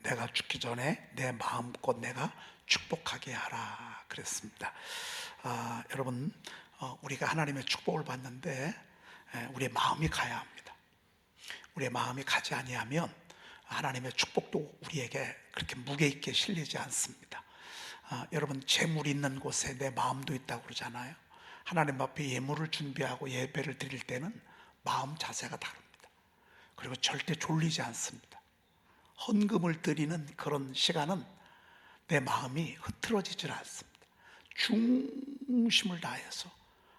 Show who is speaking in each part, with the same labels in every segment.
Speaker 1: 내가 죽기 전에 내 마음껏 내가 축복하게 하라 그랬습니다. 여러분, 우리가 하나님의 축복을 받는데 우리의 마음이 가야 합니다. 우리의 마음이 가지 아니하면 하나님의 축복도 우리에게 그렇게 무게 있게 실리지 않습니다. 여러분, 재물이 있는 곳에 내 마음도 있다고 그러잖아요. 하나님 앞에 예물을 준비하고 예배를 드릴 때는 마음 자세가 다릅니다. 그리고 절대 졸리지 않습니다. 헌금을 드리는 그런 시간은 내 마음이 흐트러지질 않습니다. 중심을 다해서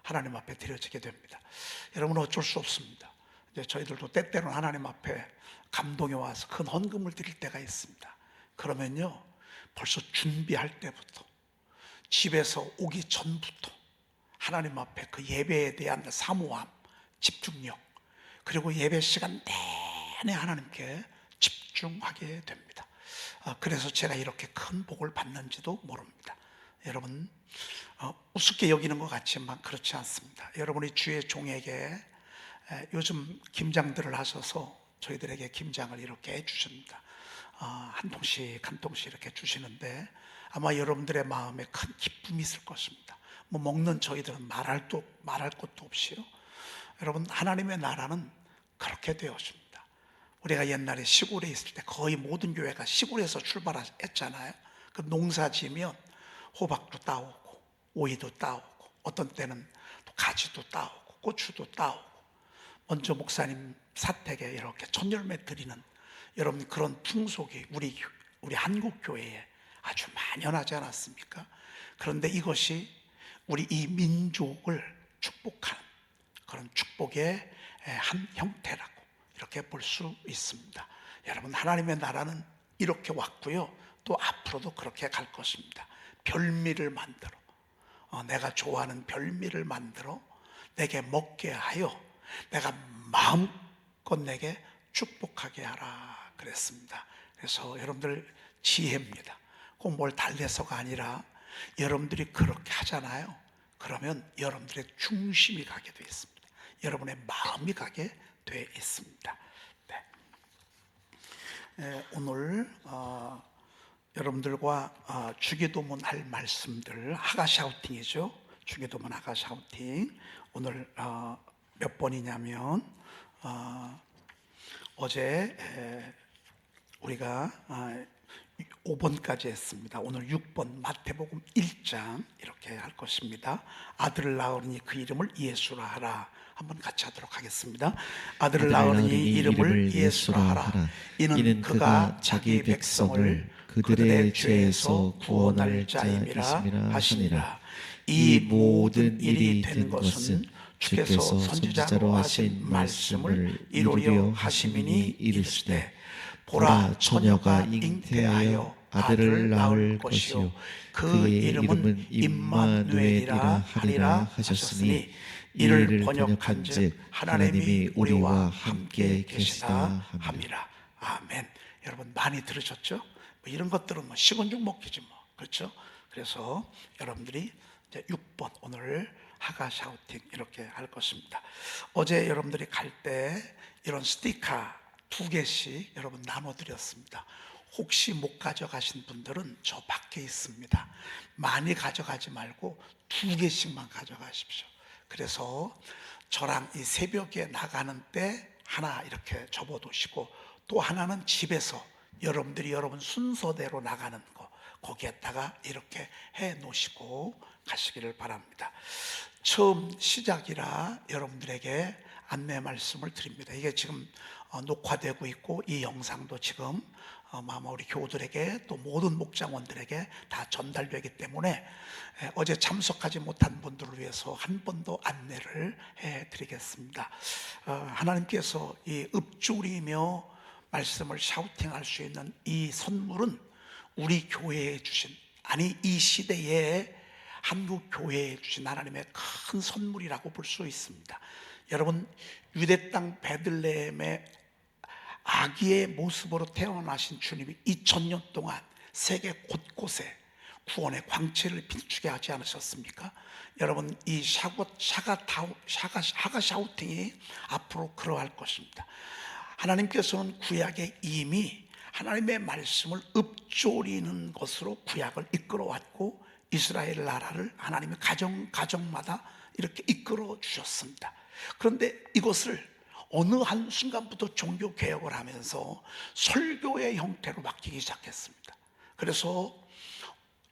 Speaker 1: 하나님 앞에 드려지게 됩니다. 여러분, 어쩔 수 없습니다. 이제 저희들도 때때로는 하나님 앞에 감동이 와서 큰 헌금을 드릴 때가 있습니다. 그러면요, 벌써 준비할 때부터, 집에서 오기 전부터 하나님 앞에 그 예배에 대한 사모함, 집중력, 그리고 예배 시간 내내 하나님께 집중하게 됩니다. 그래서 제가 이렇게 큰 복을 받는지도 모릅니다. 여러분, 우습게 여기는 것 같지만 그렇지 않습니다. 여러분이 주의 종에게 요즘 김장들을 하셔서 저희들에게 김장을 이렇게 해주십니다. 한 통씩 한 통씩 이렇게 주시는데 아마 여러분들의 마음에 큰 기쁨이 있을 것입니다. 뭐 먹는 저희들은 말할 것도 없이요. 여러분, 하나님의 나라는 그렇게 되어집니다. 우리가 옛날에 시골에 있을 때 거의 모든 교회가 시골에서 출발했잖아요. 그 농사 지으면 호박도 따오고 오이도 따오고 어떤 때는 또 가지도 따오고 고추도 따오고 먼저 목사님 사택에 이렇게 천열매 드리는 여러분 그런 풍속이 우리 한국 교회에 아주 만연하지 않았습니까? 그런데 이것이 우리 이 민족을 축복하는 그런 축복의 한 형태라고 이렇게 볼 수 있습니다. 여러분, 하나님의 나라는 이렇게 왔고요, 또 앞으로도 그렇게 갈 것입니다. 별미를 만들어, 내가 좋아하는 별미를 만들어 내게 먹게 하여 내가 마음껏 내게 축복하게 하라 그랬습니다. 그래서 여러분들 지혜입니다. 꼭 뭘 달래서가 아니라 여러분들이 그렇게 하잖아요. 그러면 여러분들의 중심이 가게 되어 있습니다. 여러분의 마음이 가게 되어 있습니다. 네. 오늘 여러분들과 주기도문 할 말씀들, 하가 샤우팅이죠. 주기도문 하가 샤우팅. 오늘 몇 번이냐면 어제 우리가 5번까지 했습니다. 오늘 6번 마태복음 1장 이렇게 할 것입니다. 아들을 낳으니 그 이름을 예수라 하라. 한번 같이 하도록 하겠습니다. 아들을 낳으니 이름을 예수라 하라. 이는 그가 자기 백성을 그들의 죄에서 구원할 자임이라 하시니라. 이 모든 일이 된 것은 주께서 선지자로 하신 말씀을 이루려 하심이니 이르시되 보라, 처녀가 잉태하여 아들을 낳을 것이요 그의 이름은 임마누엘이라 하리라 하셨으니 이를 번역한즉 하나님이 우리와 함께 계시다 함이라. 아멘. 여러분 많이 들으셨죠? 뭐 이런 것들은 뭐 식은죽 먹기지 뭐, 그렇죠? 그래서 여러분들이 이제 6번 오늘 하가 샤우팅 이렇게 할 것입니다. 어제 여러분들이 갈 때 이런 스티커 2개씩 여러분 나눠드렸습니다. 혹시 못 가져가신 분들은 저 밖에 있습니다. 많이 가져가지 말고 2개씩만 가져가십시오. 그래서 저랑 이 새벽에 나가는 때 하나 이렇게 접어두시고 또 하나는 집에서 여러분들이 여러분 순서대로 나가는 거 거기에다가 이렇게 해 놓으시고 가시기를 바랍니다. 처음 시작이라 여러분들에게 안내 말씀을 드립니다. 이게 지금 녹화되고 있고 이 영상도 지금 아마 우리 교우들에게 또 모든 목장원들에게 다 전달되기 때문에 어제 참석하지 못한 분들을 위해서 한 번 더 안내를 해드리겠습니다. 하나님께서 이 읊조리며 말씀을 샤우팅할 수 있는 이 선물은 우리 교회에 주신, 아니 이 시대에 한국 교회에 주신 하나님의 큰 선물이라고 볼 수 있습니다. 여러분, 유대 땅 베들레헴의 아기의 모습으로 태어나신 주님이 2000년 동안 세계 곳곳에 구원의 광채를 비추게 하지 않으셨습니까? 여러분, 이 하가 샤우팅이 앞으로 그러할 것입니다. 하나님께서는 구약에 이미 하나님의 말씀을 읊조리는 것으로 구약을 이끌어왔고 이스라엘 나라를 하나님의 가정마다 이렇게 이끌어 주셨습니다. 그런데 이것을 어느 한순간부터 종교개혁을 하면서 설교의 형태로 바뀌기 시작했습니다. 그래서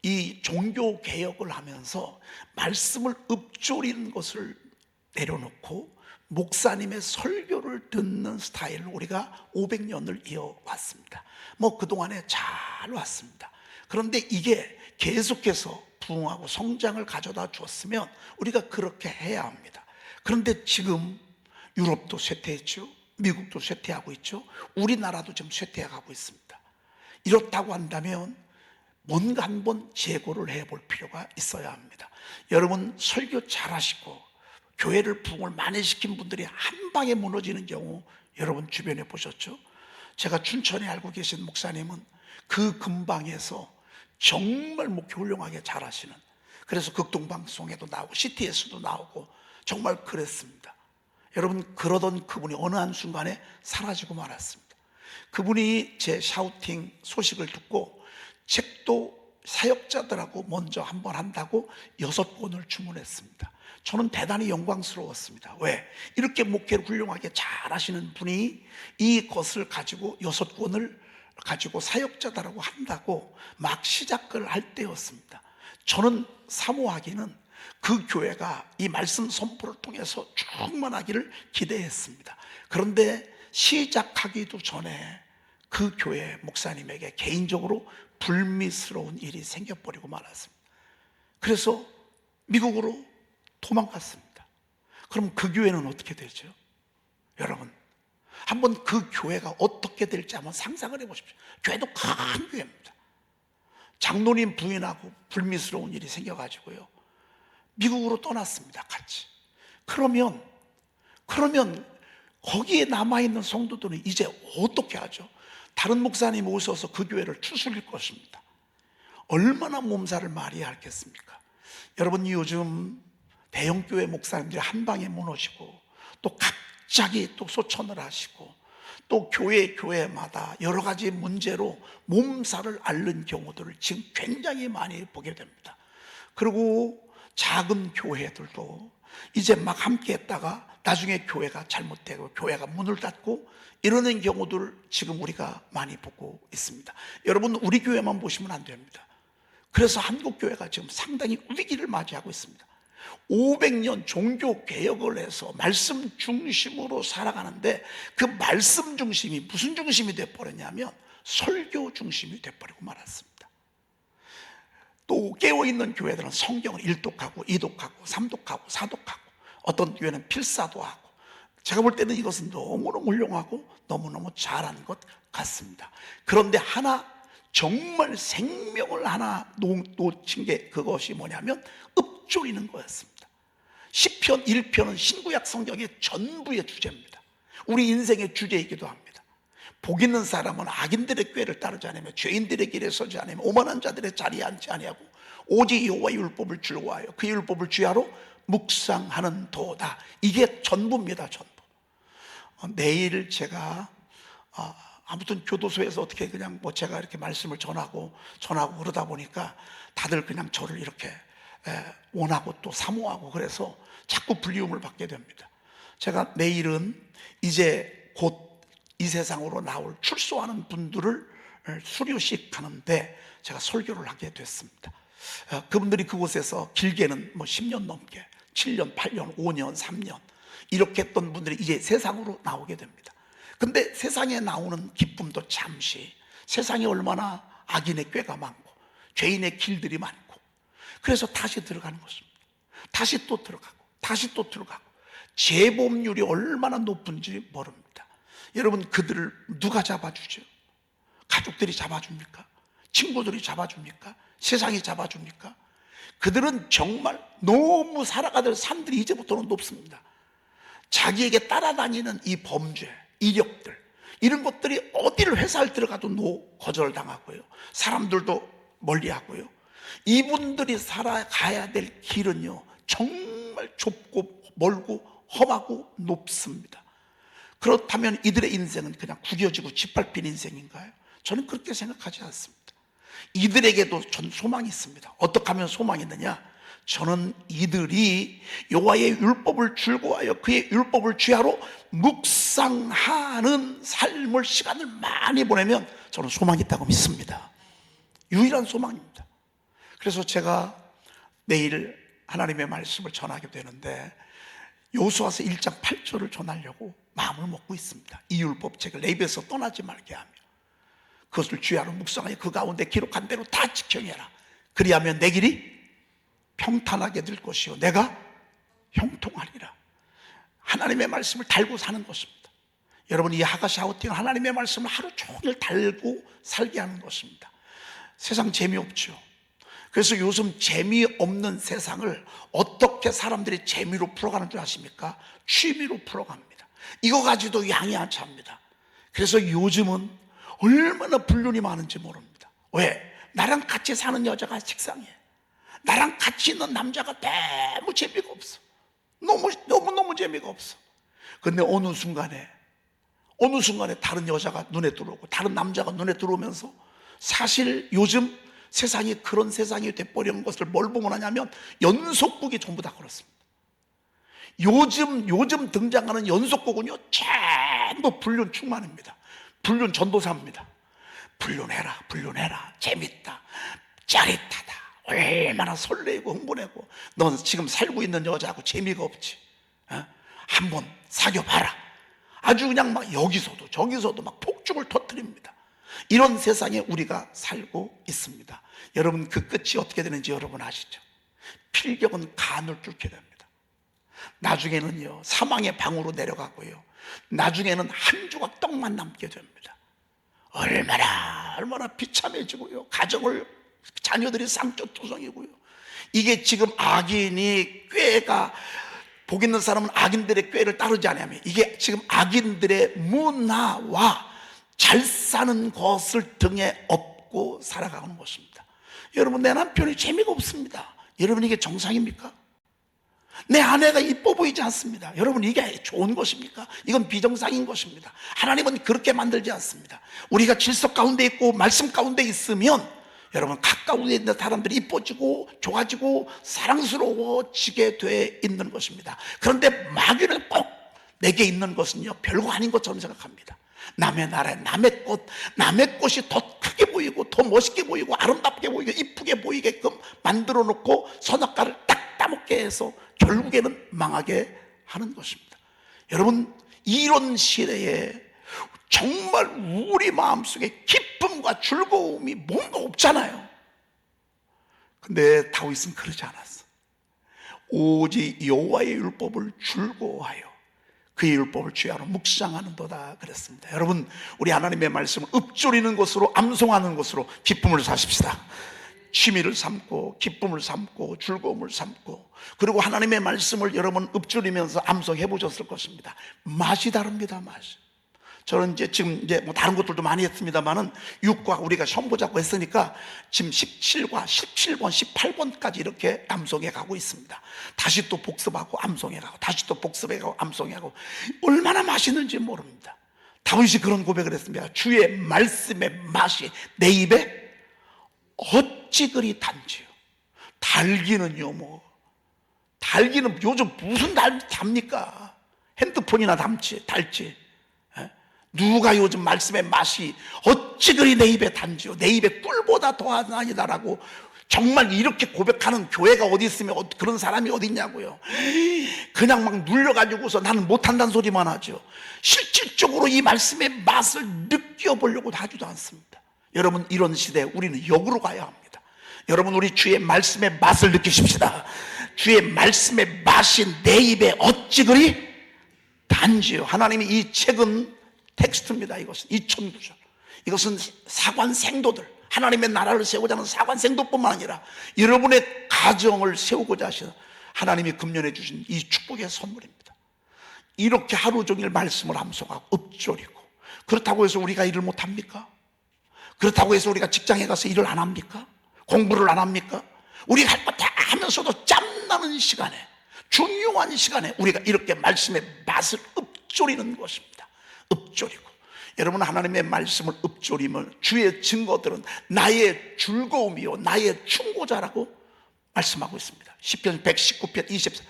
Speaker 1: 이 종교개혁을 하면서 말씀을 읊조리는 것을 내려놓고 목사님의 설교를 듣는 스타일로 우리가 500년을 이어왔습니다. 그동안에 잘 왔습니다. 그런데 이게 계속해서 부흥하고 성장을 가져다 주었으면 우리가 그렇게 해야 합니다. 그런데 지금 유럽도 쇠퇴했죠. 미국도 쇠퇴하고 있죠. 우리나라도 지금 쇠퇴해가고 있습니다. 이렇다고 한다면 뭔가 한번 재고를 해볼 필요가 있어야 합니다. 여러분 설교 잘하시고 교회를 부흥을 많이 시킨 분들이 한 방에 무너지는 경우 여러분 주변에 보셨죠? 제가 춘천에 알고 계신 목사님은 그 근방에서 정말 목회 훌륭하게 잘하시는, 그래서 극동방송에도 나오고 CTS도 나오고 정말 그랬습니다. 여러분 그러던 그분이 어느 한순간에 사라지고 말았습니다. 그분이 제 샤우팅 소식을 듣고 책도 사역자들하고 먼저 한번 한다고 6권을 주문했습니다. 저는 대단히 영광스러웠습니다. 왜? 이렇게 목회를 훌륭하게 잘 하시는 분이 이것을 가지고 6권을 가지고 사역자들하고 한다고 막 시작을 할 때였습니다. 저는 사모하기는 그 교회가 이 말씀 선포를 통해서 충만하기를 기대했습니다. 그런데 시작하기도 전에 그 교회 목사님에게 개인적으로 불미스러운 일이 생겨버리고 말았습니다. 그래서 미국으로 도망갔습니다. 그럼 그 교회는 어떻게 되죠? 여러분 한번 그 교회가 어떻게 될지 한번 상상을 해보십시오. 교회도 큰 교회입니다. 장로님 부인하고 불미스러운 일이 생겨가지고요 미국으로 떠났습니다. 같이. 그러면 거기에 남아있는 성도들은 이제 어떻게 하죠? 다른 목사님 오셔서 그 교회를 추스릴 것입니다. 얼마나 몸살을 마려야 하겠습니까? 여러분 요즘 대형교회 목사님들이 한 방에 무너지고 또 갑자기 또 소천을 하시고 또 교회마다 여러 가지 문제로 몸살을 앓는 경우들을 지금 굉장히 많이 보게 됩니다. 그리고 작은 교회들도 이제 막 함께 했다가 나중에 교회가 잘못되고 교회가 문을 닫고 이러는 경우들을 지금 우리가 많이 보고 있습니다. 여러분 우리 교회만 보시면 안 됩니다. 그래서 한국교회가 지금 상당히 위기를 맞이하고 있습니다. 500년 종교개혁을 해서 말씀 중심으로 살아가는데 그 말씀 중심이 무슨 중심이 돼버렸냐면 설교 중심이 돼버리고 말았습니다. 또 깨어있는 교회들은 성경을 1독하고 2독하고 3독하고 4독하고 어떤 교회는 필사도 하고, 제가 볼 때는 이것은 너무너무 훌륭하고 너무너무 잘한 것 같습니다. 그런데 하나 정말 생명을 하나 놓친 게 그것이 뭐냐면 읊조리는 거였습니다. 시편 1편은 신구약 성경의 전부의 주제입니다. 우리 인생의 주제이기도 합니다. 복 있는 사람은 악인들의 꾀를 따르지 않으며 죄인들의 길에 서지 않으며 오만한 자들의 자리에 앉지 아니하고 오직 여호와의 율법을 즐거워하여 그 율법을 주야로 묵상하는 도다. 이게 전부입니다. 전부. 내일 제가 아무튼 교도소에서 어떻게 그냥 제가 이렇게 말씀을 전하고 그러다 보니까 다들 그냥 저를 이렇게 원하고 또 사모하고 그래서 자꾸 불리움을 받게 됩니다. 제가 내일은 이제 곧 이 세상으로 출소하는 분들을 수료식 하는데 제가 설교를 하게 됐습니다. 그분들이 그곳에서 길게는 10년 넘게 7년, 8년, 5년, 3년 이렇게 했던 분들이 이제 세상으로 나오게 됩니다. 근데 세상에 나오는 기쁨도 잠시, 세상에 얼마나 악인의 꾀가 많고 죄인의 길들이 많고 그래서 다시 들어가는 것입니다. 다시 또 들어가고 다시 또 들어가고 재범률이 얼마나 높은지 모릅니다. 여러분 그들을 누가 잡아주죠? 가족들이 잡아줍니까? 친구들이 잡아줍니까? 세상이 잡아줍니까? 그들은 정말 너무 살아가던 산들이 이제부터는 높습니다. 자기에게 따라다니는 이 범죄, 이력들 이런 것들이 어디를 회사를 들어가도 거절당하고요. 사람들도 멀리하고요. 이분들이 살아가야 될 길은요 정말 좁고 멀고 험하고 높습니다. 그렇다면 이들의 인생은 그냥 구겨지고 짓밟힌 인생인가요? 저는 그렇게 생각하지 않습니다. 이들에게도 전 소망이 있습니다. 어떻게 하면 소망이 있느냐? 저는 이들이 여호와의 율법을 즐거워하여 그의 율법을 주야로 묵상하는 삶을 시간을 많이 보내면 저는 소망이 있다고 믿습니다. 유일한 소망입니다. 그래서 제가 내일 하나님의 말씀을 전하게 되는데 여호수아서 1장 8절을 전하려고 마음을 먹고 있습니다. 이 율법책을 내 입에서 떠나지 말게 하며 그것을 주야로 묵상하여 그 가운데 기록한 대로 다 지켜내라. 그리하면 내 길이 평탄하게 될 것이요 내가 형통하리라. 하나님의 말씀을 달고 사는 것입니다. 여러분, 이 하가시 아우팅은 하나님의 말씀을 하루 종일 달고 살게 하는 것입니다. 세상 재미없죠. 그래서 요즘 재미없는 세상을 어떻게 사람들이 재미로 풀어가는 줄 아십니까? 취미로 풀어갑니다. 이거 가지고도 양이 안 찹니다. 그래서 요즘은 얼마나 불륜이 많은지 모릅니다. 왜? 나랑 같이 사는 여자가 식상해. 나랑 같이 있는 남자가 너무 재미가 없어. 너무 재미가 없어. 근데 어느 순간에 다른 여자가 눈에 들어오고 다른 남자가 눈에 들어오면서 사실 요즘 세상이 그런 세상이 돼버린 것을 뭘 보고 나냐면 연속극이 전부 다 그렇습니다. 요즘 등장하는 연속극은요 전부 불륜 충만입니다. 불륜 전도사입니다. 불륜해라 재밌다 짜릿하다 얼마나 설레고 흥분하고 넌 지금 살고 있는 여자하고 재미가 없지, 한번 사귀어봐라. 아주 그냥 막 여기서도 저기서도 막 폭죽을 터뜨립니다. 이런 세상에 우리가 살고 있습니다. 여러분, 그 끝이 어떻게 되는지 여러분 아시죠? 필경은 간을 뚫게 됩니다. 나중에는요 사망의 방으로 내려가고요, 나중에는 한 조각 떡만 남게 됩니다. 얼마나 비참해지고요, 자녀들이 쌍꺼투성이고요. 이게 지금 악인이 꾀가 복 있는 사람은 악인들의 꾀를 따르지 않으면 이게 지금 악인들의 문화와 잘 사는 것을 등에 업고 살아가는 것입니다. 여러분, 내 남편이 재미가 없습니다. 여러분, 이게 정상입니까? 내 아내가 이뻐 보이지 않습니다. 여러분, 이게 좋은 것입니까? 이건 비정상인 것입니다. 하나님은 그렇게 만들지 않습니다. 우리가 질서 가운데 있고 말씀 가운데 있으면 여러분, 가까운 데 있는 사람들이 이뻐지고 좋아지고 사랑스러워지게 돼 있는 것입니다. 그런데 마귀는 꼭 내게 있는 것은요 별거 아닌 것처럼 생각합니다. 남의 나라에 남의 것이 더 크게 보이고 더 멋있게 보이고 아름답게 보이고 이쁘게 보이게끔 만들어 놓고 선악과를 딱 따먹게 해서 결국에는 망하게 하는 것입니다. 여러분, 이런 시대에 정말 우리 마음속에 기쁨과 즐거움이 뭔가 없잖아요. 근데 다윗은 그러지 않았어. 오직 여호와의 율법을 즐거워하여 그의 율법을 주야로 묵상하는도다 그랬습니다. 여러분, 우리 하나님의 말씀을 읊조리는 것으로, 암송하는 것으로 기쁨을 사십시다. 취미를 삼고 기쁨을 삼고 즐거움을 삼고, 그리고 하나님의 말씀을 여러분 읊조리면서 암송해 보셨을 것입니다. 맛이 다릅니다. 맛이. 저는 지금 뭐 다른 것들도 많이 했습니다만은 6과 우리가 시험 보자고 했으니까 지금 17과 17번 18번까지 이렇게 암송해 가고 있습니다. 다시 또 복습하고 암송해 가고 다시 또 복습해 가고 암송해 가고, 얼마나 맛있는지 모릅니다. 다윗이 그런 고백을 했습니다. 주의 말씀의 맛이 내 입에 어찌 그리 단지요. 달기는요, 달기는 요즘 무슨 답니까? 핸드폰이나 달지. 누가 요즘 말씀의 맛이 어찌 그리 내 입에 단지요, 내 입에 꿀보다 더하나이다라고 정말 이렇게 고백하는 교회가 어디 있으면 그런 사람이 어디 있냐고요. 그냥 막 눌려가지고서 나는 못한다는 소리만 하죠. 실질적으로 이 말씀의 맛을 느껴보려고 하지도 않습니다. 여러분, 이런 시대에 우리는 역으로 가야 합니다. 여러분, 우리 주의 말씀의 맛을 느끼십시다. 주의 말씀의 맛이 내 입에 어찌 그리 단지요. 하나님이 이 책은 텍스트입니다. 이것은 2009절. 이것은 사관 생도들, 하나님의 나라를 세우고자 하는 사관 생도뿐만 아니라 여러분의 가정을 세우고자 하시는 하나님이 금년에 주신 이 축복의 선물입니다. 이렇게 하루 종일 말씀을 암송하고 읊조리고, 그렇다고 해서 우리가 일을 못합니까? 그렇다고 해서 우리가 직장에 가서 일을 안 합니까? 공부를 안 합니까? 우리가 할 거 다 하면서도 짬나는 시간에, 중요한 시간에 우리가 이렇게 말씀의 맛을 읊조리는 것입니다. 읊조리고, 여러분, 하나님의 말씀을 읊조리면 주의 증거들은 나의 즐거움이요 나의 충고자라고 말씀하고 있습니다. 시편 119편 24,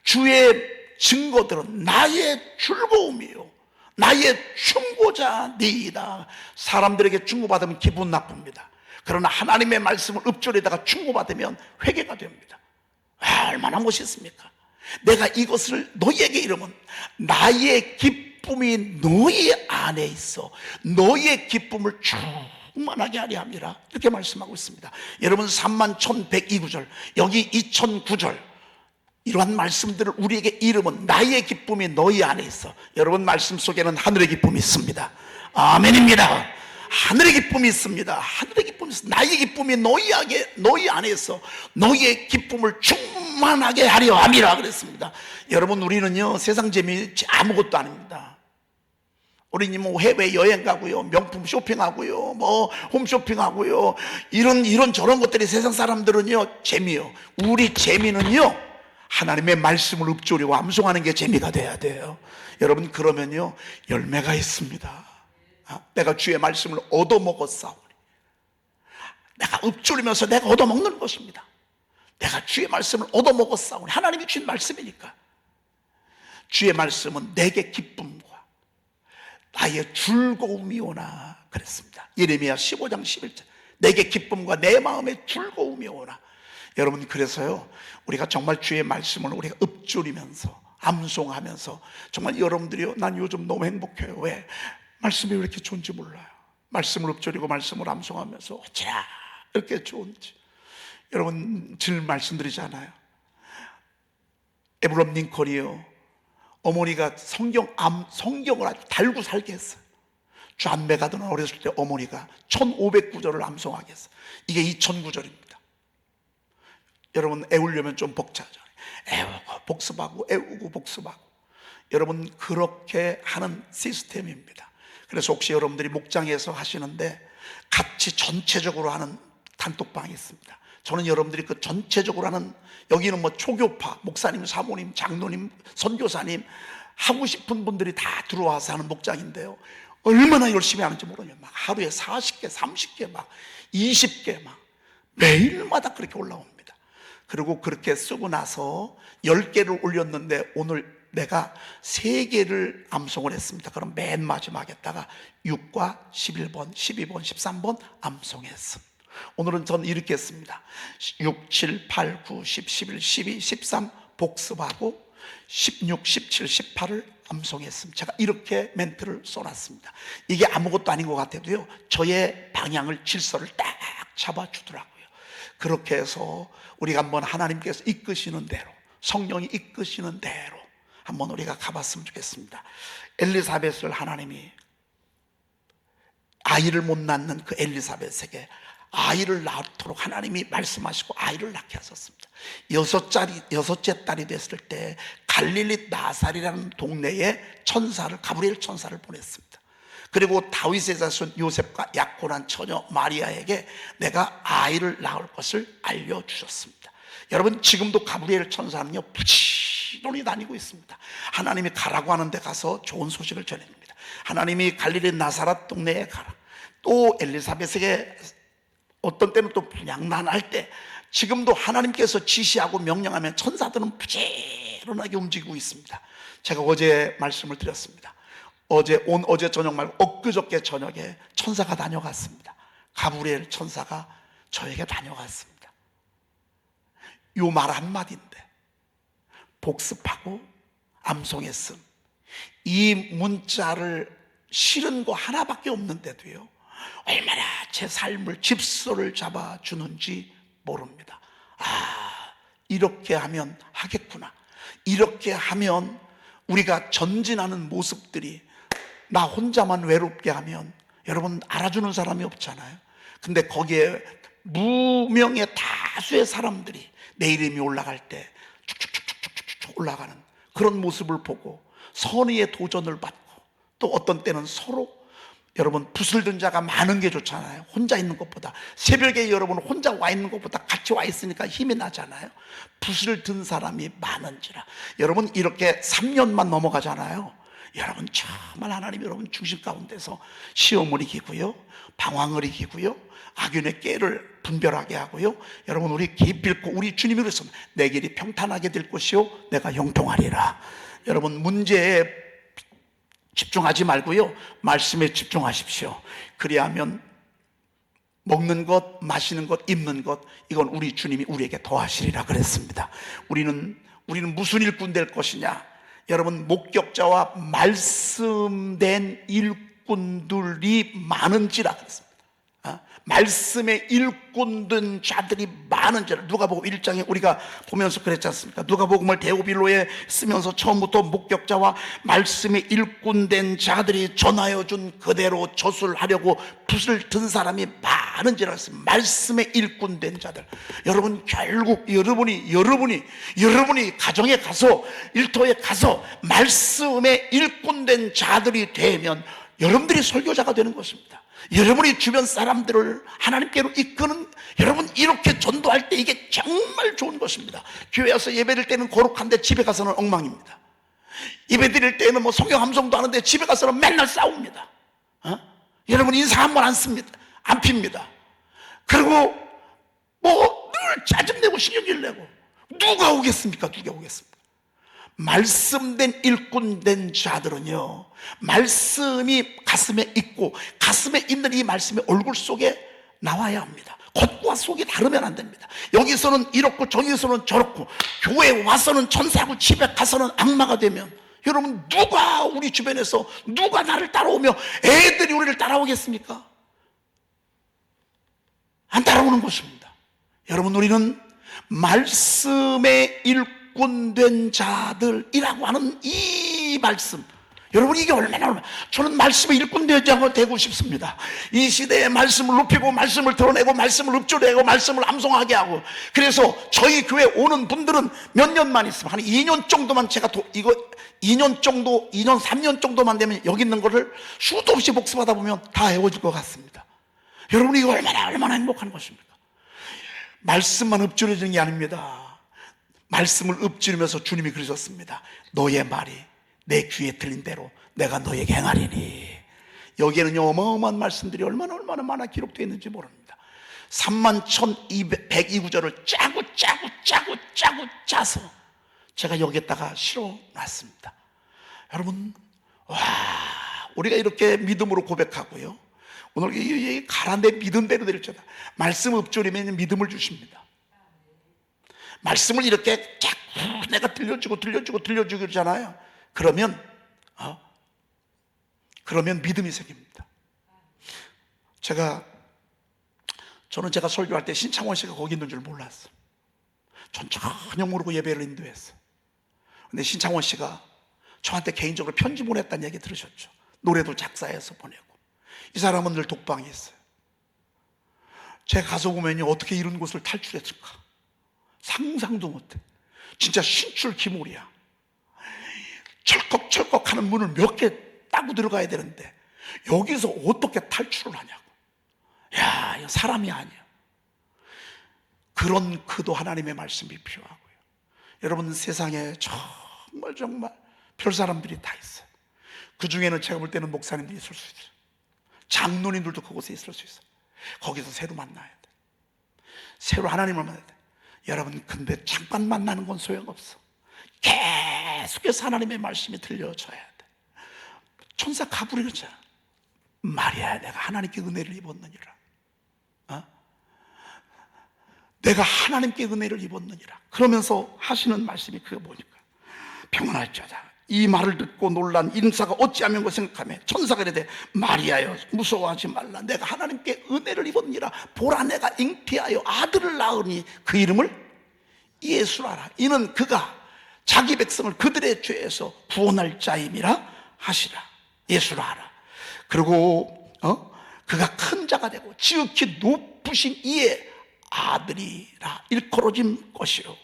Speaker 1: 주의 증거들은 나의 즐거움이요 나의 충고자니이다. 사람들에게 충고받으면 기분 나쁩니다. 그러나 하나님의 말씀을 읊조리다가 충고받으면 회개가 됩니다. 얼마나 멋있습니까? 내가 이것을 너희에게 이르면 나의 기쁨이 너희 안에 있어 너희의 기쁨을 충만하게 하려 함이라, 이렇게 말씀하고 있습니다. 여러분, 31,102구절, 여기 2,009절, 이러한 말씀들을 우리에게 이르면 나의 기쁨이 너희 안에 있어. 여러분, 말씀 속에는 하늘의 기쁨이 있습니다. 아멘입니다. 하늘의 기쁨이 있습니다. 하늘의 기쁨이 있습니다. 나의 기쁨이 너희 안에 있어 너희의 기쁨을 충만하게 하려 함이라 그랬습니다. 여러분, 우리는요 세상 재미 아무것도 아닙니다. 우리는 뭐 해외 여행 가고요, 명품 쇼핑하고요, 뭐 홈쇼핑하고요, 이런 저런 것들이 세상 사람들은요 재미요. 우리 재미는요 하나님의 말씀을 읊조리고 암송하는 게 재미가 돼야 돼요. 여러분, 그러면요 열매가 있습니다. 내가 주의 말씀을 얻어먹었사오니, 내가 읊조리면서 내가 얻어먹는 것입니다. 내가 주의 말씀을 얻어먹었사오니, 하나님이 주신 말씀이니까. 주의 말씀은 내게 기쁨과 나의 즐거움이오나 그랬습니다. 예레미야 15장 11절, 내게 기쁨과 내 마음의 즐거움이오나. 여러분, 그래서요 우리가 정말 주의 말씀을 우리가 읊조리면서 암송하면서, 정말 여러분들이요, 난 요즘 너무 행복해요. 왜? 말씀이 왜 이렇게 좋은지 몰라요. 말씀을 읊조리고 말씀을 암송하면서 어찌나 이렇게 좋은지. 여러분, 늘 말씀드리잖아요. 에브럼 링컨이요, 어머니가 성경을 아주 달고 살게 했어요. 존 메가드는 어렸을 때 어머니가 1500구절을 암송하게 했어요. 이게 2000구절입니다. 여러분, 애우려면 좀 벅차죠. 애우고 복습하고 애우고 복습하고. 여러분, 그렇게 하는 시스템입니다. 그래서 혹시 여러분들이 목장에서 하시는데 같이 전체적으로 하는 단톡방이 있습니다. 저는 여러분들이 그 전체적으로 하는, 여기는 뭐 초교파 목사님, 사모님, 장로님, 선교사님 하고 싶은 분들이 다 들어와서 하는 목장인데요, 얼마나 열심히 하는지 모르냐. 막 하루에 40개, 30개, 막 20개, 막 매일마다 그렇게 올라옵니다. 그리고 그렇게 쓰고 나서 10개를 올렸는데 오늘 내가 3개를 암송을 했습니다. 그럼 맨 마지막에다가 6과 11번, 12번, 13번 암송했습니다. 오늘은 전 이렇게 했습니다. 6, 7, 8, 9, 10, 11, 12, 13 복습하고 16, 17, 18을 암송했습니다. 제가 이렇게 멘트를 써놨습니다. 이게 아무것도 아닌 것 같아도요, 저의 방향을, 질서를 딱 잡아주더라고요. 그렇게 해서 우리가 한번 하나님께서 이끄시는 대로, 성령이 이끄시는 대로 한번 우리가 가봤으면 좋겠습니다. 엘리사벳을 하나님이, 아이를 못 낳는 그 엘리사벳에게 아이를 낳도록 하나님이 말씀하시고 아이를 낳게 하셨습니다. 여섯째 딸이 됐을 때 갈릴리 나살이라는 동네에 천사를, 가브리엘 천사를 보냈습니다. 그리고 다윗의 자손 요셉과 약혼한 처녀 마리아에게 내가 아이를 낳을 것을 알려주셨습니다. 여러분, 지금도 가브리엘 천사는요 부지런히 다니고 있습니다. 하나님이 가라고 하는 데 가서 좋은 소식을 전해줍니다. 하나님이 갈릴리 나사렛 동네에 가라, 또 엘리사벳에게 어떤 때는 또 분양난할 때, 지금도 하나님께서 지시하고 명령하면 천사들은 부지런하게 움직이고 있습니다. 제가 어제 말씀을 드렸습니다. 어제 저녁 말고 엊그저께 저녁에 천사가 다녀갔습니다. 가브리엘 천사가 저에게 다녀갔습니다. 요 말 한마디인데 복습하고 암송했음, 이 문자를 실은 거 하나밖에 없는데도요 얼마나 제 삶을 집소를 잡아주는지 모릅니다. 이렇게 하면 하겠구나, 이렇게 하면 우리가 전진하는 모습들이, 나 혼자만 외롭게 하면 여러분 알아주는 사람이 없잖아요. 근데 거기에 무명의 다수의 사람들이 내 이름이 올라갈 때 쭉쭉쭉쭉쭉 올라가는 그런 모습을 보고 선의의 도전을 받고, 또 어떤 때는 서로, 여러분 붓을 든 자가 많은 게 좋잖아요. 혼자 있는 것보다, 새벽에 여러분 혼자 와 있는 것보다 같이 와 있으니까 힘이 나잖아요. 붓을 든 사람이 많은지라. 여러분, 이렇게 3년만 넘어가잖아요. 여러분 정말 하나님 여러분 중심 가운데서 시험을 이기고요, 방황을 이기고요, 악인의 깨를 분별하게 하고요, 여러분 우리 기필코 우리 주님이 그랬습니다. 내 길이 평탄하게 될 것이요 내가 형통하리라. 여러분 문제에 집중하지 말고요, 말씀에 집중하십시오. 그리하면 먹는 것, 마시는 것, 입는 것, 이건 우리 주님이 우리에게 더하시리라 그랬습니다. 우리는 무슨 일꾼 될 것이냐? 여러분 목격자와 말씀된 일꾼들이 많은지라 그랬습니다. 말씀의 일꾼된 자들이 많은지라. 누가복음 1장에 우리가 보면서 그랬지 않습니까? 누가복음을 데오빌로에 쓰면서 처음부터 목격자와 말씀의 일꾼된 자들이 전하여 준 그대로 저술하려고 붓을 든 사람이 많은지라 했습니다. 말씀의 일꾼된 자들. 여러분 결국 여러분이 가정에 가서 일터에 가서 말씀의 일꾼된 자들이 되면 여러분들이 설교자가 되는 것입니다. 여러분이 주변 사람들을 하나님께로 이끄는, 여러분 이렇게 전도할 때 이게 정말 좋은 것입니다. 교회 와서 예배 드릴 때는 거룩한데 집에 가서는 엉망입니다. 예배 드릴 때는 뭐 성경 함성도 하는데 집에 가서는 맨날 싸웁니다. 여러분 인사 한 번 안 씁니다. 안 핍니다. 그리고 뭐 늘 짜증내고 신경질 내고. 누가 오겠습니까? 말씀된 일꾼된 자들은요, 말씀이 가슴에 있고 가슴에 있는 이 말씀이 얼굴 속에 나와야 합니다. 겉과 속이 다르면 안 됩니다. 여기서는 이렇고 저기서는 저렇고, 교회에 와서는 천사고 집에 가서는 악마가 되면, 여러분 누가 우리 주변에서 누가 나를 따라오며 애들이 우리를 따라오겠습니까? 안 따라오는 것입니다. 여러분 우리는 말씀의 일꾼된 자들이라고 하는 이 말씀, 여러분 이게 얼마나 저는 말씀의 일꾼되지 되고 싶습니다. 이 시대에 말씀을 높이고 말씀을 드러내고 말씀을 읊조리고 말씀을 암송하게 하고. 그래서 저희 교회 오는 분들은 몇 년만 있으면, 한 2년 정도만 제가 2년 정도, 2년 3년 정도만 되면 여기 있는 거를 수도 없이 복습하다 보면 다 외워질 것 같습니다. 여러분 이거 얼마나 행복한 것입니까? 말씀만 읊조려지는 게 아닙니다. 말씀을 읊조리면서 주님이 그러셨습니다. 너의 말이 내 귀에 들린 대로 내가 너에게 행하리니. 여기에는요 어마어마한 말씀들이 얼마나 많아 기록되어 있는지 모릅니다. 31,102구절을 짜고 짜서 제가 여기에다가 실어놨습니다. 여러분, 와, 우리가 이렇게 믿음으로 고백하고요, 오늘 이 가라앉은 믿음대로 되렸잖아. 말씀 읊조리면 믿음을 주십니다. 말씀을 이렇게 자꾸 내가 들려주고 그러잖아요. 그러면 믿음이 생깁니다. 저는 제가 설교할 때 신창원 씨가 거기 있는 줄 몰랐어요. 전 전혀 모르고 예배를 인도했어요. 근데 신창원 씨가 저한테 개인적으로 편지 보냈다는 얘기 들으셨죠? 노래도 작사해서 보내고. 이 사람은 늘 독방에 있어요. 제가 가서 보면요, 어떻게 이런 곳을 탈출했을까 상상도 못해. 진짜 신출귀몰이야. 철컥철컥 하는 문을 몇 개 따고 들어가야 되는데 여기서 어떻게 탈출을 하냐고. 야, 이거 사람이 아니야. 그런 그도 하나님의 말씀이 필요하고요. 여러분 세상에 정말 별 사람들이 다 있어요. 그 중에는 제가 볼 때는 목사님들이 있을 수 있어요. 장로님들도 그곳에 있을 수 있어요. 거기서 새로 만나야 돼. 새로 하나님을 만나야 돼. 여러분 근데 잠깐 만나는 건 소용없어. 계속해서 하나님의 말씀이 들려줘야 돼. 천사 가브리엘 그러잖아. 마리아야, 내가 하나님께 은혜를 입었느니라. 내가 하나님께 은혜를 입었느니라. 그러면서 하시는 말씀이 그게 뭐니까, 평안할지어다. 이 말을 듣고 놀란 인사가 어찌하면 그 생각하며 천사가 이르되 마리아여 무서워하지 말라. 내가 하나님께 은혜를 입었느니라. 보라, 내가 잉태하여 아들을 낳으니 그 이름을 예수라라. 이는 그가 자기 백성을 그들의 죄에서 구원할 자임이라 하시라. 예수라라. 그리고 그가 큰 자가 되고 지극히 높으신 이의 아들이라 일컬어진 것이요,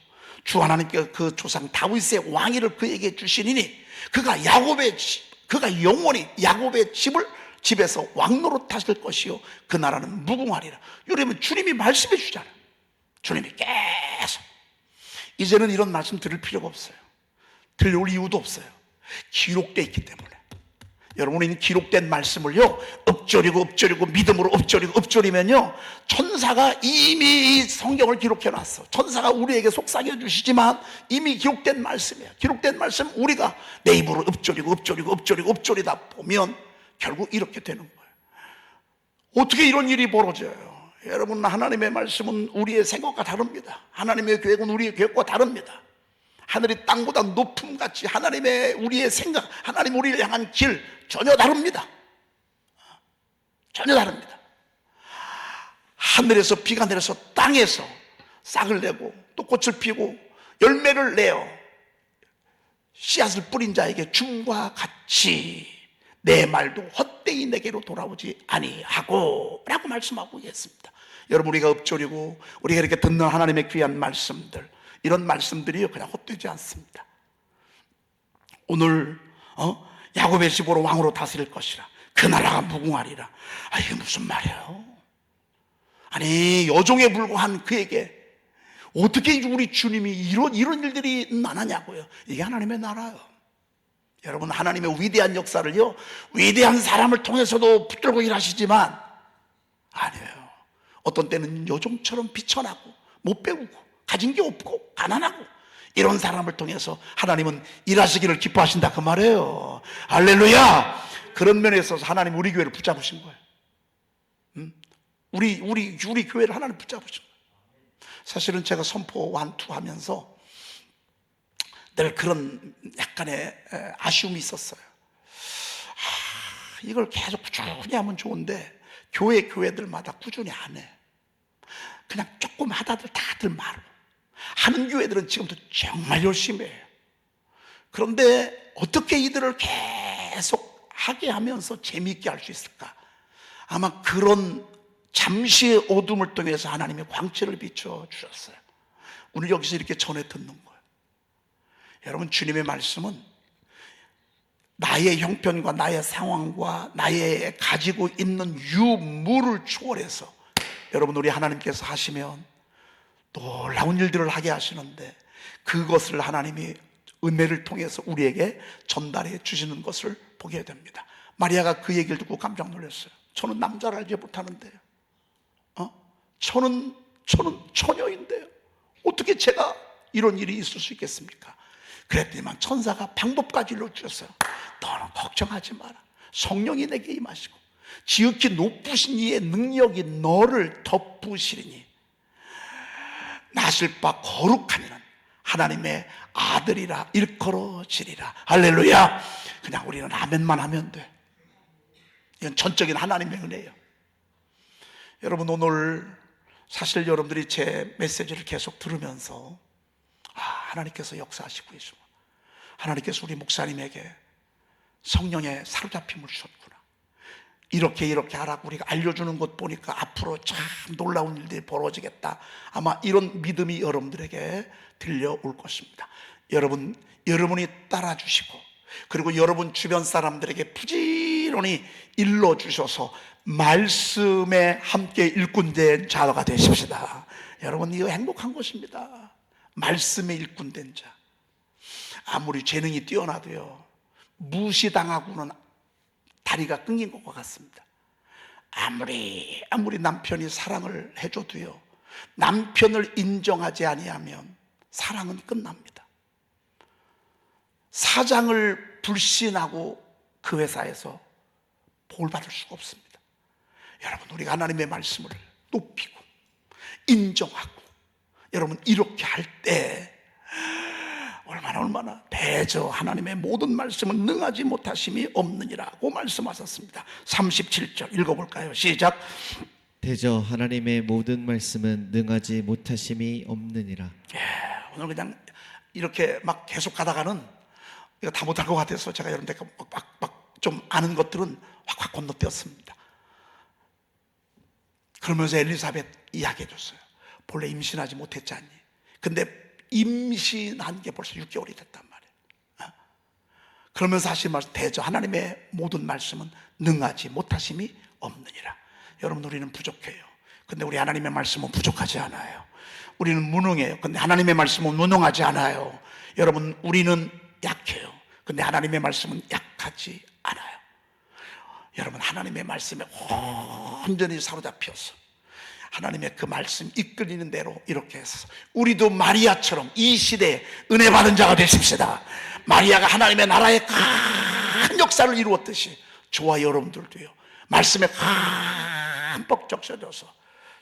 Speaker 1: 주 하나님께서 그 조상 다윗의 왕위를 그에게 주시니니 그가 영원히 야곱의 집에서 왕노릇 하실 것이요, 그 나라는 무궁하리라. 이러면 주님이 말씀해 주잖아요. 주님이 계속. 이제는 이런 말씀 들을 필요가 없어요. 들려올 이유도 없어요. 기록되어 있기 때문에. 여러분, 우리는 기록된 말씀을요 엎조리고 믿음으로 엎조리면요 천사가 이미 성경을 기록해 놨어. 천사가 우리에게 속삭여 주시지만 이미 기록된 말씀이에요. 기록된 말씀 우리가 내 입으로 엎조리다 보면 결국 이렇게 되는 거예요. 어떻게 이런 일이 벌어져요? 여러분, 하나님의 말씀은 우리의 생각과 다릅니다. 하나님의 계획은 우리의 계획과 다릅니다. 하늘이 땅보다 높음같이 하나님의 우리의 생각, 하나님 우리를 향한 길 전혀 다릅니다. 전혀 다릅니다. 하늘에서 비가 내려서 땅에서 싹을 내고 또 꽃을 피우고 열매를 내어 씨앗을 뿌린 자에게 줌과 같이 내 말도 헛되이 내게로 돌아오지 아니하고 라고 말씀하고 있습니다. 여러분, 우리가 엎조리고 우리가 이렇게 듣는 하나님의 귀한 말씀들, 이런 말씀들이 그냥 헛되지 않습니다. 오늘 야곱의 집으로 왕으로 다스릴 것이라, 그 나라가 무궁하리라. 이게 무슨 말이에요? 아니, 여종에 불과한 그에게 어떻게 우리 주님이 이런 일들이 나냐고요. 이게 하나님의 나라예요. 여러분, 하나님의 위대한 역사를요 위대한 사람을 통해서도 붙들고 일하시지만 아니에요. 어떤 때는 여종처럼 비천하고 못 배우고 가진 게 없고 가난하고 이런 사람을 통해서 하나님은 일하시기를 기뻐하신다, 그 말이에요. 할렐루야. 그런 면에 있어서 하나님 우리 교회를 붙잡으신 거예요. 우리 교회를 하나님 붙잡으신 거예요. 사실은 제가 선포 1, 2 하면서 늘 그런 약간의 아쉬움이 있었어요. 이걸 계속 꾸준히 하면 좋은데 교회들마다 꾸준히 안 해. 그냥 조금 하다들 다들 말어. 하는 교회들은 지금도 정말 열심히 해요. 그런데 어떻게 이들을 계속 하게 하면서 재미있게 할 수 있을까? 아마 그런 잠시의 어둠을 통해서 하나님의 광채를 비춰주셨어요. 오늘 여기서 이렇게 전해 듣는 거예요. 여러분, 주님의 말씀은 나의 형편과 나의 상황과 나의 가지고 있는 유무를 초월해서 여러분, 우리 하나님께서 하시면 놀라운 일들을 하게 하시는데 그것을 하나님이 은혜를 통해서 우리에게 전달해 주시는 것을 보게 됩니다. 마리아가 그 얘기를 듣고 깜짝 놀랐어요. 저는 남자를 알지 못하는데요. 저는 처녀인데요. 어떻게 제가 이런 일이 있을 수 있겠습니까? 그랬더니만 천사가 방법까지 일러주셨어요. 너는 걱정하지 마라. 성령이 내게 임하시고 지극히 높으신 이의 능력이 너를 덮으시리니 나실 바 거룩한 이는 하나님의 아들이라 일컬어지리라. 할렐루야. 그냥 우리는 아멘만 하면 돼. 이건 전적인 하나님의 은혜예요. 여러분, 오늘 사실 여러분들이 제 메시지를 계속 들으면서 하나님께서 역사하시고 계시고 하나님께서 우리 목사님에게 성령의 사로잡힘을 주셨구나, 이렇게 하라고 우리가 알려주는 것 보니까 앞으로 참 놀라운 일들이 벌어지겠다, 아마 이런 믿음이 여러분들에게 들려올 것입니다. 여러분이 따라주시고 그리고 여러분 주변 사람들에게 부지런히 일러주셔서 말씀에 함께 일꾼된 자가 되십시다. 여러분, 이거 행복한 것입니다. 말씀에 일꾼된 자. 아무리 재능이 뛰어나도요 무시당하고는 다리가 끊긴 것과 같습니다. 아무리 남편이 사랑을 해줘도요 남편을 인정하지 아니하면 사랑은 끝납니다. 사장을 불신하고 그 회사에서 복을 받을 수가 없습니다. 여러분, 우리가 하나님의 말씀을 높이고 인정하고 여러분 이렇게 할 때 얼마나 대저 하나님의 모든 말씀은 능하지 못하심이 없느니라고 말씀하셨습니다. 37절 읽어볼까요? 시작.
Speaker 2: 대저 하나님의 모든 말씀은 능하지 못하심이 없느니라.
Speaker 1: 오늘 그냥 이렇게 막 계속 가다가는 이거 다 못할 것 같아서 제가 여러분들 막 좀 아는 것들은 확 건너뛰었습니다. 그러면서 엘리사벳 이야기해 줬어요. 본래 임신하지 못했지 않니? 근데 임신한 게 벌써 6개월이 됐단 말이에요. 그러면서 하신 말씀, 대저 하나님의 모든 말씀은 능하지 못하심이 없느니라. 여러분, 우리는 부족해요. 근데 우리 하나님의 말씀은 부족하지 않아요. 우리는 무능해요. 근데 하나님의 말씀은 무능하지 않아요. 여러분, 우리는 약해요. 근데 하나님의 말씀은 약하지 않아요. 여러분 하나님의 말씀에 온전히 사로잡혀서 하나님의 그 말씀 이끌리는 대로 이렇게 해서 우리도 마리아처럼 이 시대에 은혜 받은 자가 되십시다. 마리아가 하나님의 나라의 큰 역사를 이루었듯이 저와 여러분들도요 말씀에 흠뻑 적셔져서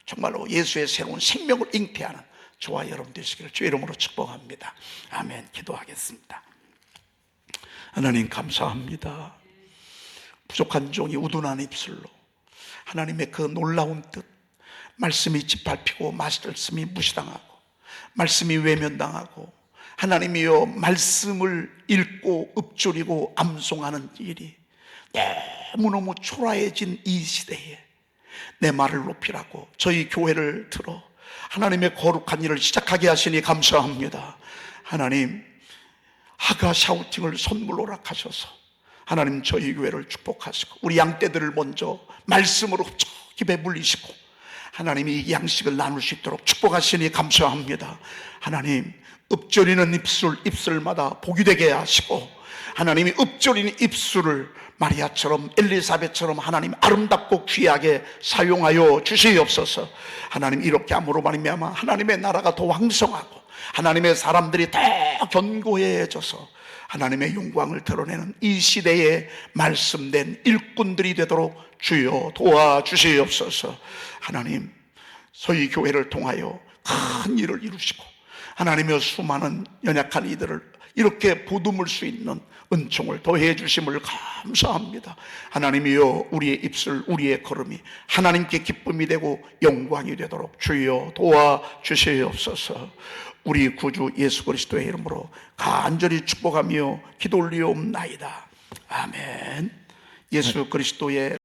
Speaker 1: 정말로 예수의 새로운 생명을 잉태하는 저와 여러분 되시기를 주의 이름으로 축복합니다. 아멘. 기도하겠습니다. 하나님 감사합니다. 부족한 종이 우둔한 입술로 하나님의 그 놀라운 뜻, 말씀이 짓밟히고 말씀이 무시당하고 말씀이 외면당하고 하나님이여 말씀을 읽고 읊조리고 암송하는 일이 너무너무 초라해진 이 시대에 내 말을 높이라고 저희 교회를 들어 하나님의 거룩한 일을 시작하게 하시니 감사합니다. 하나님 하가 샤우팅을 선물로 허락하셔서 하나님 저희 교회를 축복하시고 우리 양떼들을 먼저 말씀으로 흡족히 배불리시고 하나님이 이 양식을 나눌 수 있도록 축복하시니 감사합니다. 하나님 읊조리는 입술마다 복이 되게 하시고 하나님이 읊조리는 입술을 마리아처럼 엘리사벳처럼 하나님 아름답고 귀하게 사용하여 주시옵소서. 하나님 이렇게 함으로 말미암아 하나님의 나라가 더 왕성하고 하나님의 사람들이 더 견고해져서 하나님의 영광을 드러내는 이 시대에 말씀된 일꾼들이 되도록 주여 도와주시옵소서. 하나님 저희 교회를 통하여 큰 일을 이루시고 하나님의 수많은 연약한 이들을 이렇게 보듬을 수 있는 은총을 더해 주심을 감사합니다. 하나님이여 우리의 입술 우리의 걸음이 하나님께 기쁨이 되고 영광이 되도록 주여 도와주시옵소서. 우리 구주 예수 그리스도의 이름으로 간절히 축복하며 기도 올리옵나이다. 아멘. 예수 그리스도의